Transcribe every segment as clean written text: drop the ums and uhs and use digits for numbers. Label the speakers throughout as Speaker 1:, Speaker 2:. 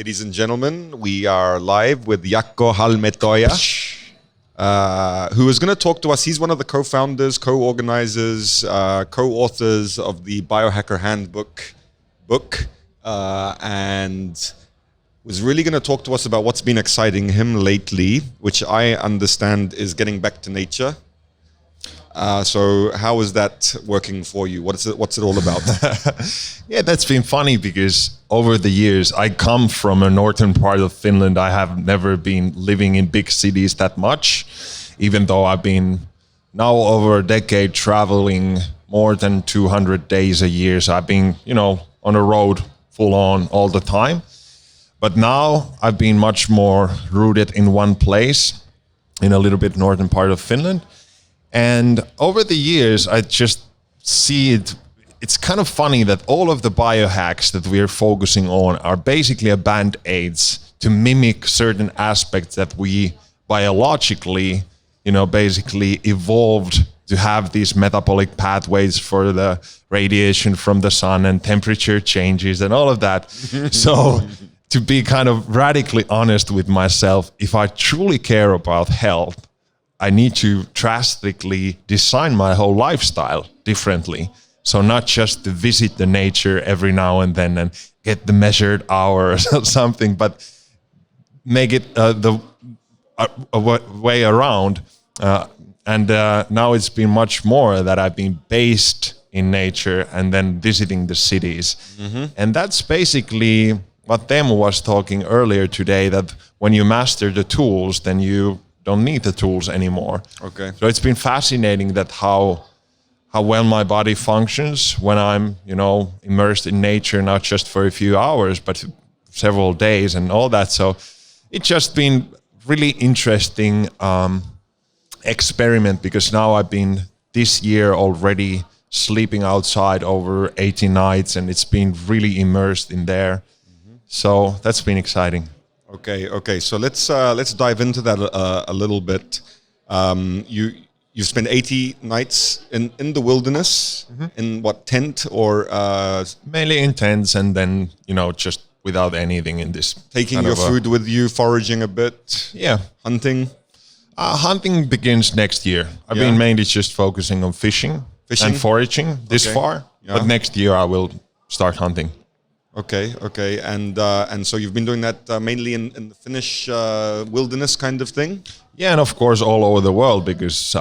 Speaker 1: Ladies and gentlemen, we are live with Jaakko Halmetoja, who is going to talk to us. He's one of the co-founders, co-organizers, co-authors of the Biohacker Handbook book, and was really going to talk to us about what's been exciting him lately, which I understand is getting back to nature. So how is that working for you? What's it all about?
Speaker 2: Yeah, that's been funny because over the years, I come from a northern part of Finland. I have never been living in big cities that much, even though I've been now over a decade traveling more than 200 days a year. So I've been, on the road full on all the time. But now I've been much more rooted in one place in a little bit northern part of Finland. And over the years, I just see it. It's kind of funny that all of the biohacks that we're focusing on are basically a band-aids to mimic certain aspects that we biologically, basically evolved to have these metabolic pathways for the radiation from the sun and temperature changes and all of that. So to be kind of radically honest with myself, if I truly care about health, I need to drastically design my whole lifestyle differently. So not just to visit the nature every now and then and get the measured hours or something, but make it the way around. And now it's been much more that I've been based in nature and then visiting the cities. Mm-hmm. And that's basically what Teemu was talking earlier today, that when you master the tools, then you don't need the tools anymore.
Speaker 1: Okay.
Speaker 2: So it's been fascinating that how well my body functions when I'm, immersed in nature, not just for a few hours, but several days and all that. So it's just been really interesting experiment, because now I've been this year already sleeping outside over 80 nights, and it's been really immersed in there. Mm-hmm. So that's been exciting.
Speaker 1: Okay. So let's dive into that a little bit. You spent 80 nights in the wilderness, mm-hmm. in what, tent or
Speaker 2: mainly in tents, and then just without anything in this.
Speaker 1: Taking your food with you, foraging a bit.
Speaker 2: Yeah,
Speaker 1: hunting.
Speaker 2: Hunting begins next year. I've been mainly just focusing on fishing and foraging this far, but next year I will start hunting.
Speaker 1: Okay, and so you've been doing that mainly in the Finnish wilderness kind of thing?
Speaker 2: Yeah, and of course all over the world, because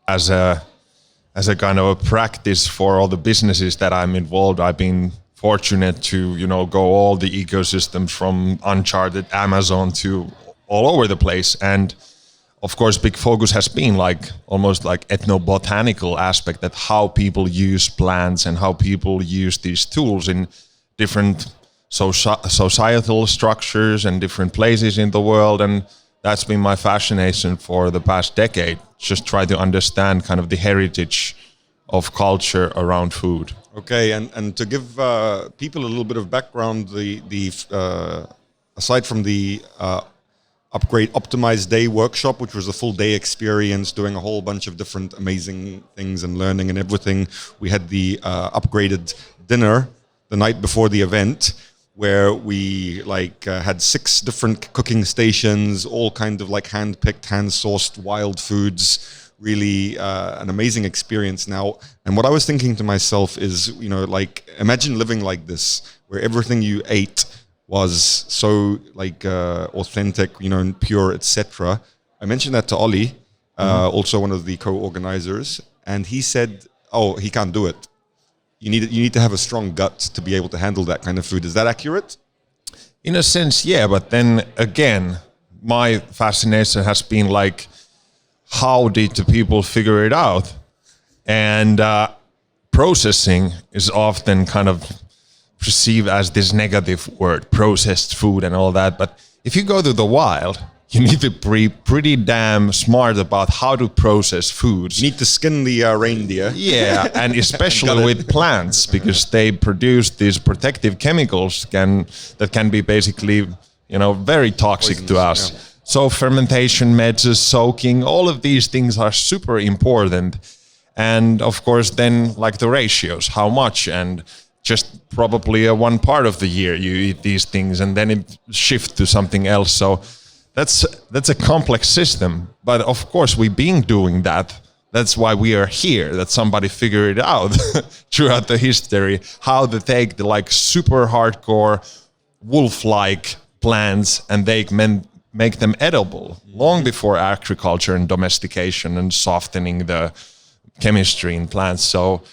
Speaker 2: as a kind of a practice for all the businesses that I'm involved, I've been fortunate to go all the ecosystems from uncharted Amazon to all over the place. And of course, big focus has been almost like ethnobotanical aspect, that how people use plants and how people use these tools in different societal structures and different places in the world. And that's been my fascination for the past decade, just try to understand kind of the heritage of culture around food.
Speaker 1: Okay, and to give people a little bit of background, the aside from the Optimized Day workshop, which was a full day experience doing a whole bunch of different amazing things and learning and everything, we had the upgraded dinner the night before the event, where we had 6 different cooking stations, all kind of hand-picked, hand-sourced wild foods. Really an amazing experience now. And what I was thinking to myself is, imagine living like this, where everything you ate was so authentic, and pure, etc. I mentioned that to Ollie, also one of the co-organizers, and he said, "Oh, he can't do it. You need to have a strong gut to be able to handle that kind of food." Is that accurate?
Speaker 2: In a sense, yeah. But then again, my fascination has been how did the people figure it out? And processing is often kind of perceived as this negative word, processed food and all that. But if you go to the wild, you need to be pretty damn smart about how to process foods.
Speaker 1: You need to skin the reindeer.
Speaker 2: Yeah, and especially with plants, because they produce these protective chemicals that can be basically, very toxic to us. Yeah. So fermentation methods, soaking, all of these things are super important. And of course, then the ratios, how much, and just probably one part of the year you eat these things, and then it shifts to something else. So that's a complex system. But of course, we've been doing that. That's why we are here, that somebody figured it out throughout the history, how to take the like super hardcore wolf-like plants and they make them edible long before agriculture and domestication and softening the chemistry in plants. So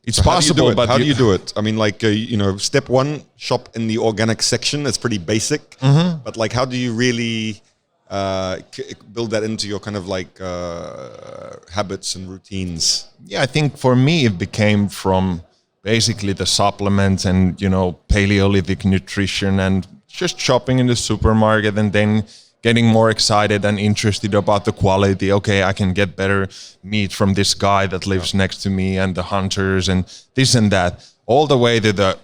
Speaker 2: it's possible, but
Speaker 1: how do you do it? I mean, like, step one, shop in the organic section. It's pretty basic, but like, how do you really build that into your kind of like habits and routines?
Speaker 2: Yeah, I think for me it became from basically the supplements and Paleolithic nutrition and just shopping in the supermarket and then getting more excited and interested about the quality. Okay, I can get better meat from this guy that lives next to me and the hunters and this and that, all the way to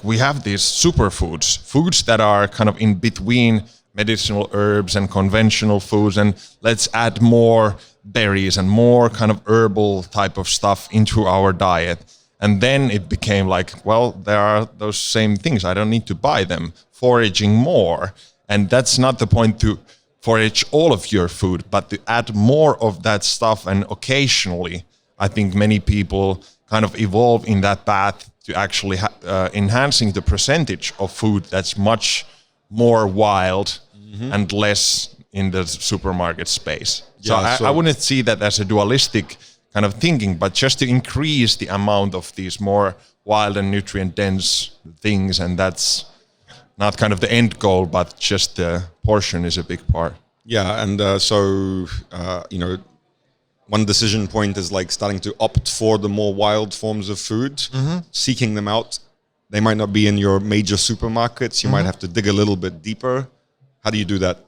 Speaker 2: we have these superfoods, foods that are kind of in between medicinal herbs and conventional foods, and let's add more berries and more kind of herbal type of stuff into our diet. And then it became like, well, there are those same things. I don't need to buy them. Foraging more. And that's not the point to forage all of your food, but to add more of that stuff. And occasionally, I think many people kind of evolve in that path to actually enhancing the percentage of food that's much more wild and less in the supermarket space. So I wouldn't see that as a dualistic kind of thinking, but just to increase the amount of these more wild and nutrient-dense things, and that's not kind of the end goal, but just the portion is a big part.
Speaker 1: Yeah, and one decision point is like starting to opt for the more wild forms of food, seeking them out. They might not be in your major supermarkets. You might have to dig a little bit deeper. How do you do that?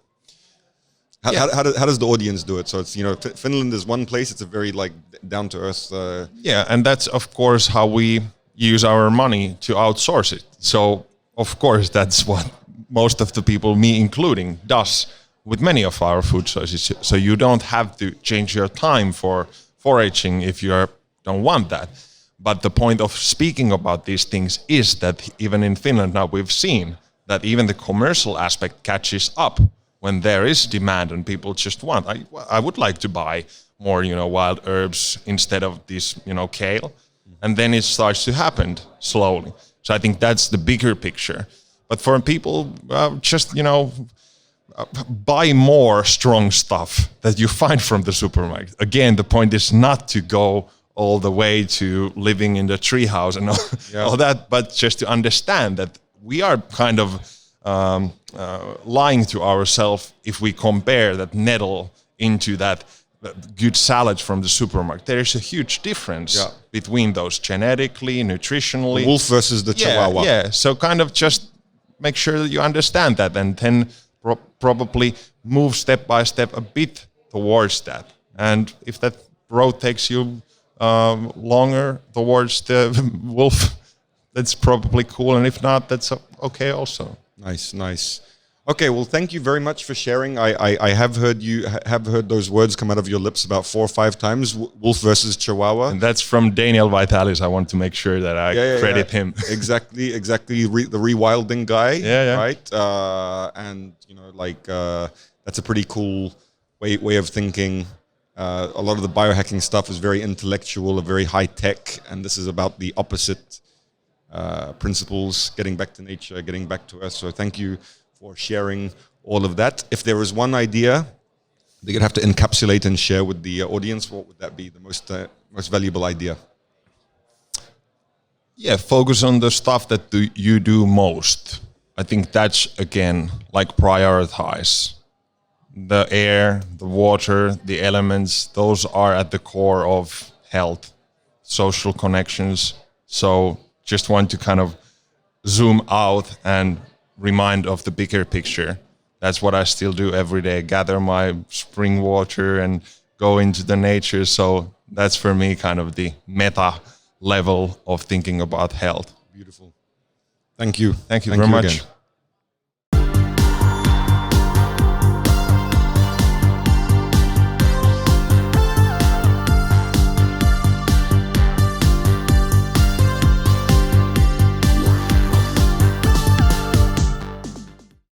Speaker 1: How does the audience do it? So it's, Finland is one place. It's a very like down to earth.
Speaker 2: And that's of course how we use our money to outsource it. So of course that's what most of the people, me including, does with many of our food choices. So you don't have to change your time for foraging if you don't want that. But the point of speaking about these things is that even in Finland now we've seen that even the commercial aspect catches up when there is demand and people just want. I would like to buy more, wild herbs instead of this, kale. And then it starts to happen slowly. So I think that's the bigger picture. But for people, just, buy more strong stuff that you find from the supermarket. Again, the point is not to go all the way to living in the treehouse and all that, but just to understand that we are kind of lying to ourselves if we compare that nettle into that good salad from the supermarket. There is a huge difference between those genetically, nutritionally.
Speaker 1: The wolf versus the chihuahua.
Speaker 2: Yeah, so kind of just make sure that you understand that and then probably move step by step a bit towards that. And if that road takes you longer towards the wolf, that's probably cool. And if not, that's okay also.
Speaker 1: Nice. Okay, well, thank you very much for sharing. I have heard those words come out of your lips about 4 or 5 times. Wolf versus Chihuahua,
Speaker 2: and that's from Daniel Vitalis. I want to make sure that I credit him.
Speaker 1: Exactly. The rewilding guy. Right. And that's a pretty cool way of thinking. A lot of the biohacking stuff is very intellectual, very high tech, and this is about the opposite principles, getting back to nature, getting back to us. So thank you for sharing all of that. If there was one idea that you'd have to encapsulate and share with the audience, what would that be? The most valuable idea?
Speaker 2: Yeah, focus on the stuff that you do most. I think that's, again, like prioritize. The air, the water, the elements, those are at the core of health, social connections. So just want to kind of zoom out and remind of the bigger picture. That's what I still do every day, gather my spring water and go into the nature. So that's for me kind of the meta level of thinking about health.
Speaker 1: Beautiful. Thank you.
Speaker 2: Thank you very much.
Speaker 1: Again.